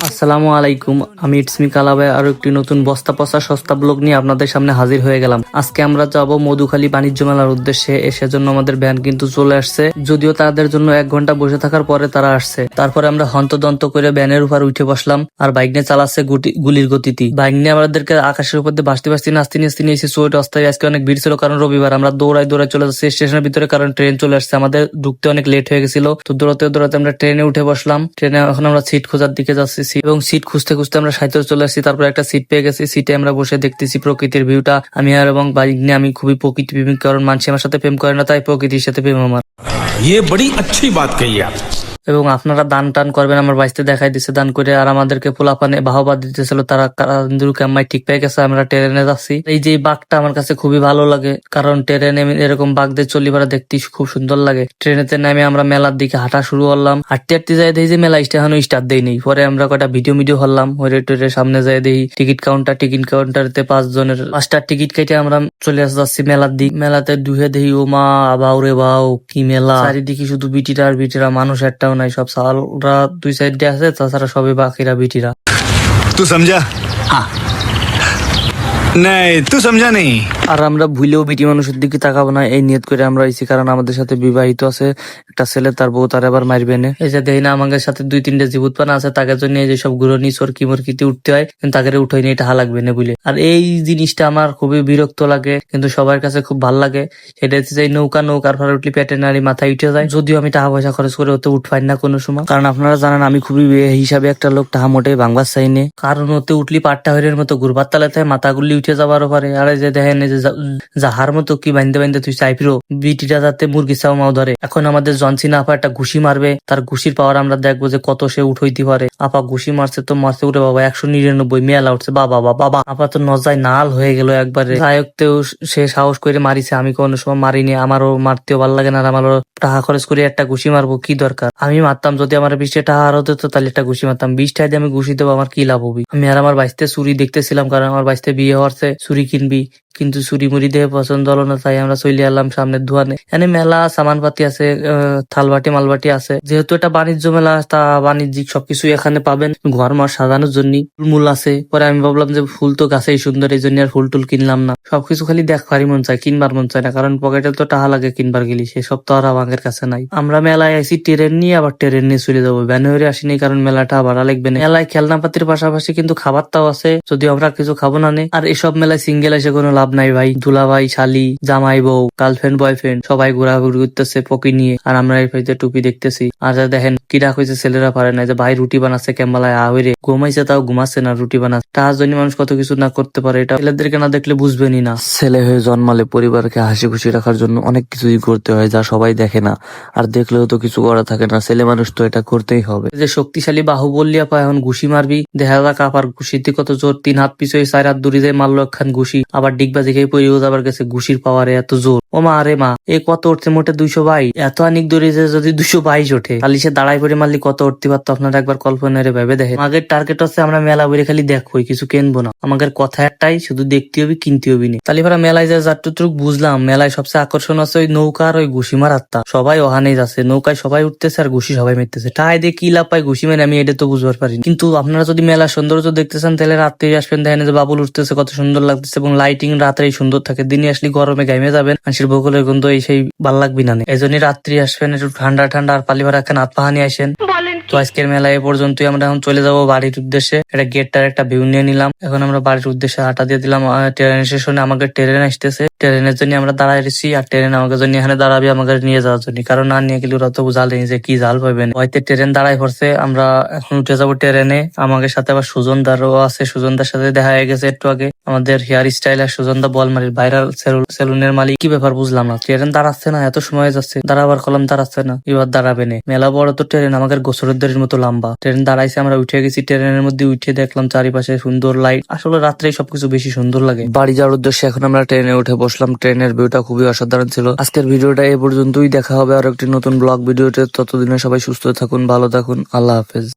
আসসালামু আলাইকুম, আমি ইটসমি কালাবাই আরো একটি নতুন বস্তা পচা সস্তা ব্লগ নিয়ে আপনাদের সামনে হাজির হয়ে গেলাম। আজকে আমরা যাব মধুখালী বাণিজ্য মেলার উদ্দেশ্যে। সেজন্য আমাদের ভ্যান কিন্তু চলে আসছে, যদিও তাদের জন্য 1 ঘন্টা বসে থাকার পরে তারা আসছে। তারপরে আমরা হন্তদন্ত করে ভ্যানের উপর উঠে বসলাম, আর বাইক নিয়ে চালাচ্ছে গুলির গতিতে। বাইক নিয়ে আমাদেরকে আকাশের উপর দিয়ে ভাসতে ভাসতে নাচতে নাচতে নিয়েছি চুয়েট অস্থায়। আজকে অনেক ভিড় ছিল, কারণ রবিবার। আমরা দৌড়াই চলে যাচ্ছি স্টেশনের ভিতরে, কারণ ট্রেন চলে আসছে। আমাদের ঢুকতে অনেক লেট হয়ে গেছিল, তো দৌড়াতে দৌড়াতে আমরা ট্রেনে উঠে বসলাম। ট্রেনে এখন আমরা সিট খোঁজার দিকে যাচ্ছি, এবং সিট খুঁজতে খুঁজতে আমরা সাইতে চলে আসছি। তারপর একটা সিট পেয়ে গেছি। সিটে আমরা বসে দেখতেছি প্রকৃতির ভিউটা। আমি আর এবং বাইক নিয়ে আমি খুবই প্রকৃতি প্রেমিক, কারণ মানুষ আমার সাথে প্রেম করে না, তাই প্রকৃতির সাথে প্রেম আমার। ये बड़ी अच्छी बात कही आप। এবং আপনারা দান টান করবেন, আমার বাইসতে দেখাই দিচ্ছে দান করে। আর আমাদেরকে পোলাপানে বাহবা দিতেছিল, তারা কারান্দুরকে আমায় ঠিক পেয়ে গেছে। আমরা ট্রেনে যাচ্ছি। এই যে বাঘটা আমার কাছে খুবই ভালো লাগে, কারণ ট্রেনে এরকম বাঘদের চলিবার দেখতে খুব সুন্দর লাগে। ট্রেনেতে নেমে আমরা মেলার দিকে হাঁটা শুরু করলাম। হাঁটতে হাঁটতে যাই দেখি যে মেলা এখনো স্টার্ট দেয়নি। পরে আমরা কটা ভিডিও হলাম, টোরের সামনে যাই দেখি টিকিট কাউন্টারতে 5 জনের 5টা টিকিট কেটে আমরা চলে যাচ্ছি মেলার দিক। মেলাতে দুহে দেখি ও মা বাউরে বাউ, কি মেলা! চারিদিকে শুধু বিটিরা আর বিটিরা, মানুষ একটাও নাই। সব সালরা 2 সাইডে আছে, তাছাড়া সবই বাকিরা বিটিরা। तू समझा? हाँ नहीं, तू समझा नहीं। আর আমরা ভুলেও বিটি মানুষের দিকে তাকাবো না, এই নিয়ত করে আমরা আইছি, কারণ আমাদের সাথে বিবাহিত আছে একটা ছেলে, তার বউ তার এবার মারবে না। এই যে দেখি না আমাদের সাথে 2-3টে জীবুতপানা আছে, তাকে জন্য এই যে সব গুরনি চরকি মরকিতে উঠতে হয়, কিন্তু তাকে উঠাই নিয়ে টাহা লাগবে না বলে। আর এই জিনিসটা আমার খুবই বিরক্ত লাগে, কিন্তু সবার কাছে খুব ভাল লাগে। সেটা হচ্ছে যে নৌকার পরে উঠলি পেটে নাড়ি মাথায় উঠে যায়। যদিও আমি টাকা পয়সা খরচ করে ওতে উঠপাই না কোনো সময়, কারণ আপনারা জানেন আমি খুবই হিসাবে একটা লোক, টাহা মোটেই ভাঙবার চাই না। কারণ ওতে উঠলি পাট্টা হইরের মতো ঘুরবার তালাতে মাথাগুলি উঠে যাবার পারে। আর এই যে দেখেন এই যে যাহার মতো কি বাইন্দে তুই চাইপিরো বিটিটা যাতে মুরগি চাও মাও ধরে। এখন আমাদের জনসিনা আপা একটা ঘুষি মারবে, তার ঘুষির পাওয়ার আমরা দেখবো যে কত সে উঠইতে পারে। আপা ঘুষি মারছে তো মারছে, উঠে বাবা 199 মেলা উঠছে। বাবা বাবা আপা তো নজায় নাল হয়ে গেল একবারে। যাইতেও সে সাহস করে মারিছে, আমি কোনো সময় মারিনি। আমারও মারতেও ভালো লাগে না, আমারও টাকা খরচ করে একটা ঘুষি মারবো কি দরকার। আমি মারতাম যদি আমার 20 টাকা আরো দিত, তাহলে একটা ঘুষি মারতাম। 20 টাকা দিয়ে আমি ঘুষি দেবো, আমার কি লাভ হবে? আমি আর আমার বাইসতে চুরি দেখতেছিলাম, কারণ আমার বাইসতে বিয়ে হচ্ছে, চুরি কিনবি, কিন্তু চুরি মুড়ি দিয়ে পছন্দ হলো না, তাই আমরা চলে এলাম সামনের দোকানে। এখানে মেলা সামানপাতি আছে, থালবাটি মালবাটি আছে। যেহেতু এটা বাণিজ্য মেলা, তা বাণিজ্যিক সবকিছু এখানে পাবেন। ঘর মার সাজানোর জন্য ফুল আছে। পরে আমি ভাবলাম যে ফুল তো গাছেই সুন্দর, এই জন্য আর ফুল টুল কিনলাম না। সবকিছু খালি দেখবারই মন চায়, কিনবার মন চায় না, কারণ পকেটে তো টাকা লাগে কিনবার গেলি, সেসব তো আর আমাদের কাছে নাই। আমরা মেলায় আসি ট্রেন নিয়ে, আবার ট্রেন নিয়ে চলে যাবো। ভ্যানে হয়ে আসিনি, কারণ মেলাটা ভাড়া লাগবে না। মেলায় খেলনাপাতির পাশাপাশি কিন্তু খাবারটাও আছে, যদিও আমরা কিছু খাবো না। আর এসব মেলায় সিঙ্গেল এসে কোনো লাভ নাই ভাই। দুলা ভাই, শালি, জামাই বউ, গার্লফ্রেন্ড বয়ফ্রেন্ড সবাই ঘোরাঘুরি করতেছে পকি নিয়ে, আর আমরা এই ফাইতে টুপি দেখতেছি। আর যা দেখেন কিরা হয়েছে, ছেলেরা পারে না যে ভাই রুটি বানাচ্ছে কেমলায় আহরে ঘুমাইছে, তাও ঘুমাচ্ছে না, রুটি বানাচ্ছে। তার জন্য মানুষ কত কিছু না করতে পারে, এটা ছেলেদেরকে না দেখলে বুঝবেনই না। ছেলে হয়ে জন্মালে পরিবারকে হাসি খুশি রাখার জন্য অনেক কিছুই করতে হয়, যা সবাই দেখে না, আর দেখলেও তো কিছু করা থাকে না। ছেলে মানুষ তো এটা করতেই হবে। যে শক্তিশালী বাহু বললিয়া পা এখন ঘুষি মারবি, দেখা যাক আপার ঘুষিতে কত জোর। 3 হাত পিছনে 4 হাত দূরে যায় মারলো একখান ঘুষি, আবার ডিগবাজি খেয়ে পড়েও যাবার গেছে। ঘুষির পাওয়ারে এত জোর, ও মা আরে মা, এ কত উঠছে মোটে 222। এত আনিক দৌড়ে যে যদি 222 ওঠে, তাহলে সে দাঁড়াই পড়ে মারলি কত উঠতে পারতো, আপনারা একবার কল্পনা ভেবে দেখেন। আমাদের টার্গেট হচ্ছে আমরা মেলা বলে খালি দেখবই, কিছু কিনবো না। আমাদের কথা একটাই, শুধু দেখতে হবে, কিনতে হবে না। তাহলে এবার মেলায় যা যতটুকু বুঝলাম, মেলায় সবচেয়ে আকর্ষণ আছে ওই নৌকা আর ওই ঘুষি মারাত্তা। সবাই ওখানেই যাচ্ছে, নৌকায় সবাই উঠতেছে আর ঘুষি সবাই মেরতেছে। টাই দিয়ে কি লাভ পায় ঘুষি মেরে, আমি এটা তো বুঝবার পারি। কিন্তু আপনারা যদি মেলার সৌন্দর্য দেখতে চান, তাহলে রাত্রে আসবেন, দেখেন যে বাবুল উঠতেছে কত সুন্দর লাগতেছে, এবং লাইটিং রাত্রেই সুন্দর থাকে। দিনে আসলে গরমে গাইমে যাবেন, মানুষের বকুলের গন্ধ এই সেই ভাল লাগবি না। এই জন্য রাত্রি আসবেন, একটু ঠান্ডা আর পালিবার একটা হাত পাহানি আসেন। তো আজকের মেলা এ পর্যন্তই। আমরা এখন চলে যাবো বাড়ির উদ্দেশ্যে। এটা গেটটার একটা ভিউ নিয়ে নিলাম। এখন আমরা বাড়ির উদ্দেশ্যে হাঁটা দিয়ে দিলাম। ট্রেন স্টেশনে আমাদের ট্রেন আসতেছে, ট্রেনের জন্য আমরা দাঁড়ায় এসেছি, আর ট্রেন আমাদের জন্য এখানে দাঁড়াবে আমাদের নিয়ে যাওয়ার জন্য, কারণ না নিয়ে গেলে ওরা তো জানেনি যে কি জাল পাবেন। হয়তো ট্রেন দাঁড়ায় পড়ছে, আমরা এখন উঠে যাবো ট্রেনে। আমাদের সাথে আবার সুজনদারও আছে, সুজনদার সাথে দেখা হয়ে গেছে একটু আগে। আমাদের হেয়ার স্টাইল আর সুজনদা বলমারির ভাইরাল সেলুনের মালিক। কি ব্যাপার বুঝলাম না, ট্রেন দাঁড়াচ্ছে না, এত সময় যাচ্ছে, দাঁড়াবার কলম দাঁড়াচ্ছে না, এবার দাঁড়াবে না। মেলা বড় তো ট্রেন, আমাদের গোসরদের মতো লম্বা। ট্রেন দাঁড়াইছে, আমরা উঠে গেছি। ট্রেনের মধ্যে উঠে দেখলাম চারিপাশে সুন্দর লাইট। আসলে রাত্রেই সবকিছু বেশি সুন্দর লাগে। বাড়ি যাওয়ার উদ্দেশ্যে এখন আমরা ট্রেনে উঠে বসলাম। ট্রেনের ভিউটা খুবই অসাধারণ ছিল। আজকের ভিডিওটা এ পর্যন্তই। দেখা হবে আর একটি নতুন ব্লগ ভিডিওতে। ততদিনে সবাই সুস্থ থাকুন, ভালো থাকুন, আল্লাহ হাফেজ।